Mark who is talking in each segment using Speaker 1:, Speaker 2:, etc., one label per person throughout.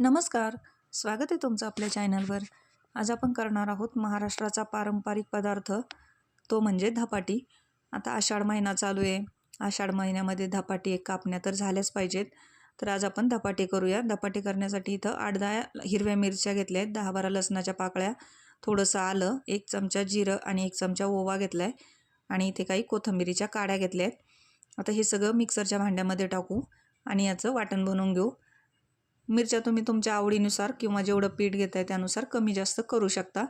Speaker 1: नमस्कार, स्वागत आहे तुमचं आपल्या चॅनलवर। आज आपण करणार आहोत महाराष्ट्राचा पारंपरिक पदार्थ, तो म्हणजे धपाटी। आता आषाढ महिना चालू आहे। आषाढ महिन्यामध्ये धपाटी कापण्या तर झाल्याच पाहिजेत। तर आज आपण धपाटी करूया। धपाटी करण्यासाठी इथं 8-10 हिरव्या मिरच्या घेतल्या आहेत, 10-12 लसणाच्या पाकळ्या, थोडंसं आलं, 1 चमचा जिरं आणि 1 चमचा ओवा घेतला आहे आणि इथे काही कोथिंबीरीच्या काड्या घेतल्या आहेत। आता हे सगळं मिक्सरच्या भांड्यामध्ये टाकू आणि याचं वाटण बनवून घेऊ। मिरच्या तुम्ही तुमच्या आवडीनुसार किंवा जेवढं पीठ घेताय त्यानुसार कमी जास्त करू शकता।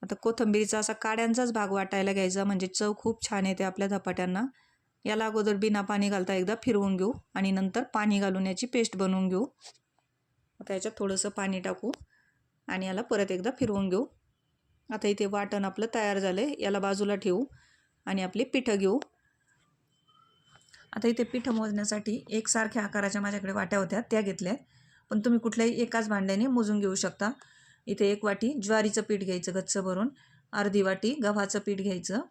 Speaker 1: आता कोथिंबीरीचा असा काड्यांचाच भाग वाटायला घ्यायचा, म्हणजे चव खूप छान येते आपल्या धपाट्यांना। याला अगोदर बिना पाणी घालता एकदा फिरवून घेऊ आणि नंतर पाणी घालून याची पेस्ट बनवून घेऊ। आता याच्यात थोडंसं पाणी टाकू आणि याला परत एकदा फिरवून घेऊ। आता इथे वाटण आपलं तयार झालंय, याला बाजूला ठेवू आणि आपली पिठं घेऊ। आता इथे पिठं मोजण्यासाठी एकसारख्या आकाराच्या माझ्याकडे वाट्या होत्या, त्या घेतल्या, पण तुम्ही कुठल्याही एकाच भांड्याने मोजून घेऊ शकता। इथे 1 वाटी ज्वारीचं पीठ घ्यायचं गच्च भरून, अर्धी वाटी गव्हाचं पीठ घ्यायचं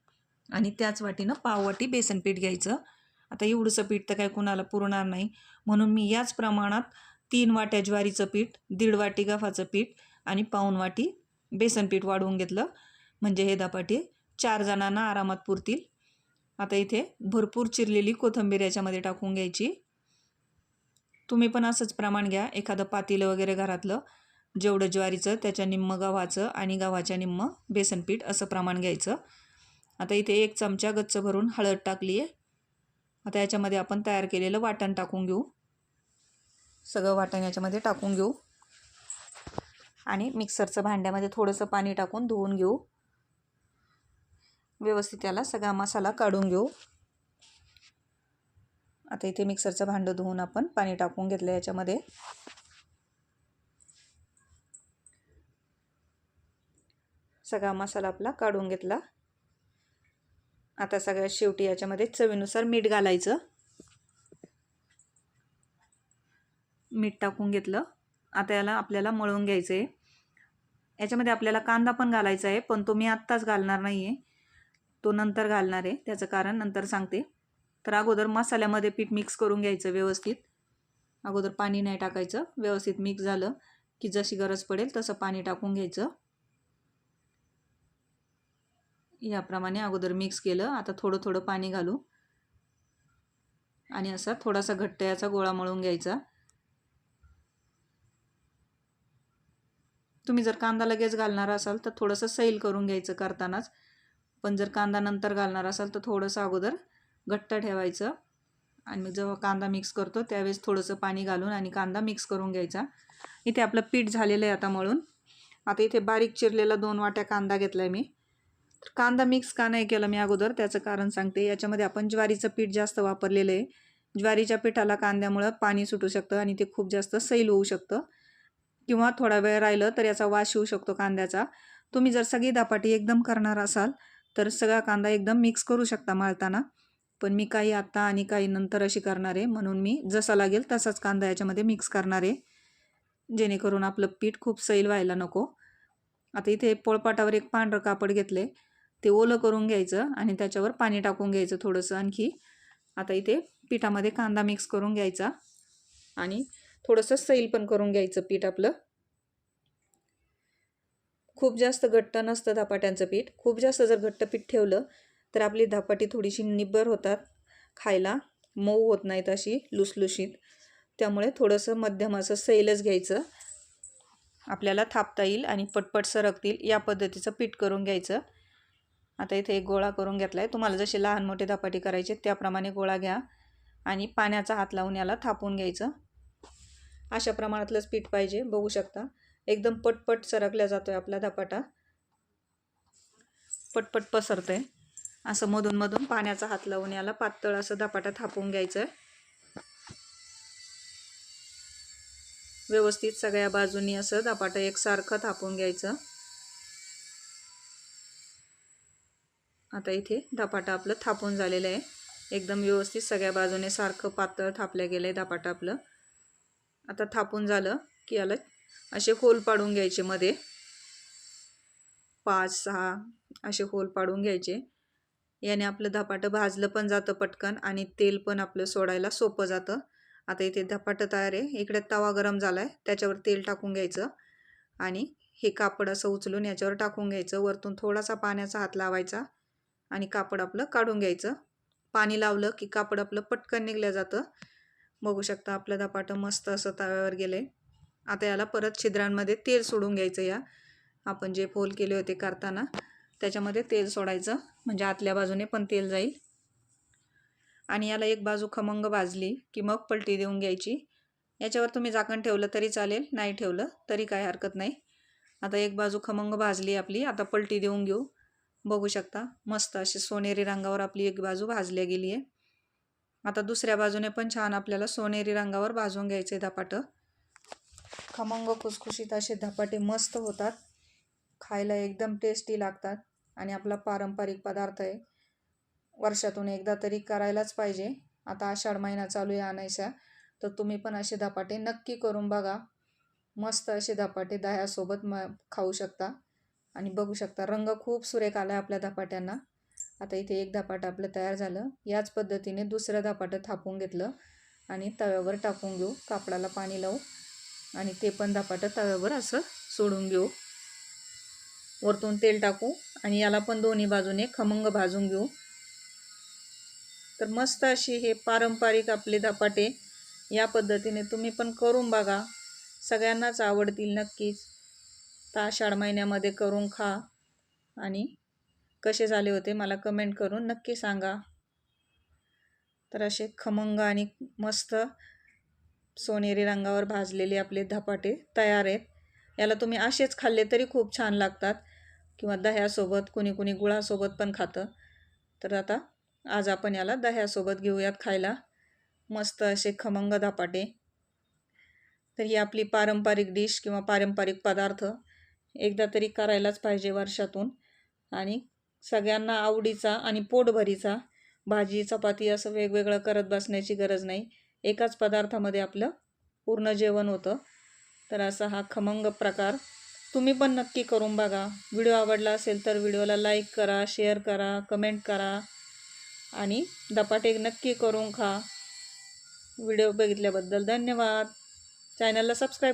Speaker 1: आणि त्याच वाटीनं पाव वाटी बेसन पीठ घ्यायचं। आता एवढंसं पीठ तर काही कुणाला पुरणार नाही, म्हणून मी याच प्रमाणात 3 वाट्या ज्वारीचं पीठ, 1.5 वाटी गव्हाचं पीठ आणि पाऊण वाटी बेसन पीठ वाढवून घेतलं, म्हणजे हे धपाटे 4 जणांना आरामात पुरतील। आता इथे भरपूर चिरलेली कोथिंबीर याच्यामध्ये टाकून घ्यायची। तुम्ही पण असंच प्रमाण घ्या, एखादं पातेलं वगैरे घरातलं, जेवढं ज्वारीचं त्याच्या निम्म गव्हाचं आणि गव्हाच्या निम्म बेसन पीठ असं प्रमाण घ्यायचं। आता इथे 1 चमचा गच्च भरून हळद टाकली आहे। आता याच्यामध्ये आपण तयार केलेलं वाटण टाकून घेऊ। सगळं वाटण याच्यामध्ये टाकून घेऊ आणि मिक्सरचं भांड्यामध्ये थोडंसं पाणी टाकून धुवून घेऊ। व्यवस्थित याला सगळा मसाला काढून घेऊ। आता इथे मिक्सरचं भांडं धुवून आपण पाणी टाकून घेतलं याच्यामध्ये। सगळा मसाला आपला काढून घेतला। आता सगळ्यात शेवटी याच्यामध्ये चवीनुसार मीठ घालायचं। मीठ टाकून घेतलं। आता याला आपल्याला मळून घ्यायचं आहे। याच्यामध्ये आपल्याला कांदा पण घालायचा आहे, पण तो मी आत्ताच घालणार नाही आहे, तो नंतर घालणार आहे। त्याचं कारण नंतर सांगते। तर अगोदर मसाल्यामध्ये पीठ मिक्स करून घ्यायचं व्यवस्थित। अगोदर पाणी नाही टाकायचं, व्यवस्थित मिक्स झालं की जशी गरज पडेल तसं पाणी टाकून घ्यायचं। याप्रमाणे अगोदर मिक्स केलं। आता थोडं थोडं पाणी घालू आणि असा थोडासा घट्ट याचा गोळा मळून घ्यायचा। तुम्ही जर कांदा लगेच घालणार असाल तर थोडंसं सैल करून घ्यायचं करतानाच, पण जर कांदा नंतर घालणार असाल तर थोडंसं अगोदर घट्ट ठेवायचं आणि मग जेव्हा कांदा मिक्स करतो त्यावेळेस थोडंसं पाणी घालून आणि कांदा मिक्स करून घ्यायचा। इथे आपलं पीठ झालेलं आहे आता मळून। आता इथे बारीक चिरलेला 2 वाट्या कांदा घेतला आहे मी। तर कांदा मिक्स का नाही केला मी अगोदर, त्याचं कारण सांगते। याच्यामध्ये आपण ज्वारीचं पीठ जास्त वापरलेलं आहे। ज्वारीच्या पिठाला कांद्यामुळं पाणी सुटू शकतं आणि ते खूप जास्त सैल होऊ शकतं, किंवा थोडा वेळ राहिलं तर याचा वास येऊ शकतो कांद्याचा। तुम्ही जर सगळी धपाटी एकदम करणार असाल तर सगळा कांदा एकदम मिक्स करू शकता मळताना, पण मी काही आत्ता आणि काही नंतर अशी करणार आहे, म्हणून मी जसा लागेल तसाच कांदा याच्यामध्ये मिक्स करणार आहे, जेणेकरून आपलं पीठ खूप सैल व्हायला नको। आता इथे पोळपाटावर एक पांढरं कापड घेतले, ते ओलं करून घ्यायचं आणि त्याच्यावर पाणी टाकून घ्यायचं थोडंसं आणखी। आता इथे पिठामध्ये कांदा मिक्स करून घ्यायचा आणि थोडंसं सैल पण करून घ्यायचं पीठ आपलं। खूप जास्त घट्ट नसतं धपाट्यांचं पीठ। खूप जास्त जर घट्ट पीठ ठेवलं तर आपली धपाटी थोडीशी निब्बर होतात, खायला मऊ होत नाहीत अशी लुसलुशीत। त्यामुळे थोडंसं मध्यम असं सैलच घ्यायचं, आपल्याला थापता येईल आणि पटपट सरकतील या पद्धतीचं पीठ करून घ्यायचं। आता इथे एक गोळा करून घेतला आहे। तुम्हाला जसे लहान मोठे धपाटे करायचे त्याप्रमाणे गोळा घ्या आणि पाण्याचा हात लावून याला थापून घ्यायचं। अशा प्रमाणातलंच पीठ पाहिजे, बघू शकता एकदम पटपट सरकल्या जातोय आपला धपाटा, पटपट पसरतोय। असं मधून मधून पाण्याचा हात लावून याला पातळ असं धपाटा थापून घ्यायचं। व्यवस्थित सगळ्या बाजूनी असं धपाटा एकसारखं थापून घ्यायचं। आता इथे धपाटा आपलं थापून झालेलं आहे, एकदम व्यवस्थित सगळ्या बाजूने सारखं पातळ थापलं गेलंय धपाटा आपलं। आता थापून झालं की याला असे होल पाडून घ्यायचे, मध्ये 5-6 असे होल पाडून घ्यायचे। याने आपलं धपाटं भाजलं पण जातं पटकन आणि तेल पण आपलं सोडायला सोपं जातं आता इथे धपाटं तयार आहे. इकडे तवा गरम झाला आहे, त्याच्यावर तेल टाकून घ्यायचं आणि हे कापड असं उचलून याच्यावर टाकून घ्यायचं. वरतून थोडासा पाण्याचा हात लावायचा आणि कापड आपलं काढून घ्यायचं. पाणी लावलं की कापड आपलं पटकन निघलं जातं. बघू शकता आपलं धपाटं मस्त असं तव्यावर गेलंय. आता याला परत छिद्रांमध्ये तेल सोडून घ्यायचं. या आपण जे फोल केले होते करताना त्याच्यामध्ये तेल सोडायचं, म्हणजे आतल्या बाजूने पण तेल जाईल. आणि याला एक बाजू खमंग भाजली की मग पलटी देऊन घ्यायची. याच्यावर तुम्ही झाकण ठेवलं तरी चालेल, नाही ठेवलं तरी काय हरकत नाही. आता एक बाजू खमंग भाजली आपली, आता पलटी देऊन घेऊ. बघू शकता मस्त अशी सोनेरी रंगावर आपली एक बाजू भाजल्या गेली आहे. आता दुसऱ्या बाजूने पण छान आपल्याला सोनेरी रंगावर भाजून घ्यायचे धपाटं. खमंग खुसखुशीत असे धपाटे मस्त होतात, खायला एकदम टेस्टी लागतात आणि आपला पारंपरिक पदार्थ आहे. वर्षातून एकदा तरी करायलाच पाहिजे. आता आषाढ महिना चालू आहे आणायचा, तर तुम्ही पण असे धपाटे नक्की करून बघा. मस्त असे धपाटे दह्यासोबत खाऊ शकता. आणि बघू शकता रंग खूप सुरेख आला आहे आपल्या धपाट्यांना. आता इथे एक धपाटं आपलं तयार झालं. याच पद्धतीने दुसरं धपाटं थापून घेतलं आणि तव्यावर टाकून घेऊ. कापडाला पाणी लावू आणि ते पण धपाटं तव्यावर असं सोडून घेऊ. वरतून तेल टाकू आणि याला पण दोन्ही बाजूने खमंग भाजून घेऊ. तर मस्त अशी हे पारंपरिक आपले धपाटे या पद्धतीने तुम्ही पण करून बघा. सगळ्यांनाच आवडतील नक्कीच. तर आषाढ महिन्यामध्ये करून खा आणि कसे झाले होते मला कमेंट करून नक्की सांगा. तर असे खमंग आणि मस्त सोनेरी रंगावर भाजलेले आपले धपाटे तयार आहेत. याला तुम्ही असेच खाल्ले तरी खूप छान लागतात किंवा दह्यासोबत, कुणी कुणी गुळासोबत पण खातं. तर आता आज आपण याला दह्यासोबत घेऊयात खायला. मस्त असे खमंग धपाटे. तर ही आपली पारंपरिक डिश किंवा पारंपरिक पदार्थ एकदा तरी करायलाच पाहिजे वर्षातून. आणि सगळ्यांना आवडीचा आणि पोटभरीचा. भाजी चपाती असं वेगवेगळं करत बसण्याची गरज नाही. एकाच पदार्थामध्ये आपलं पूर्ण जेवण होतं. तर असा हा खमंग प्रकार तुम्ही पण नक्की करून बघा. व्हिडिओ आवडला असेल तर व्हिडिओला लाईक करा, शेअर करा, कमेंट करा आणि धपाटे नक्की करून खा. व्हिडिओ बघितल्याबद्दल धन्यवाद. चॅनलला सबस्क्राईब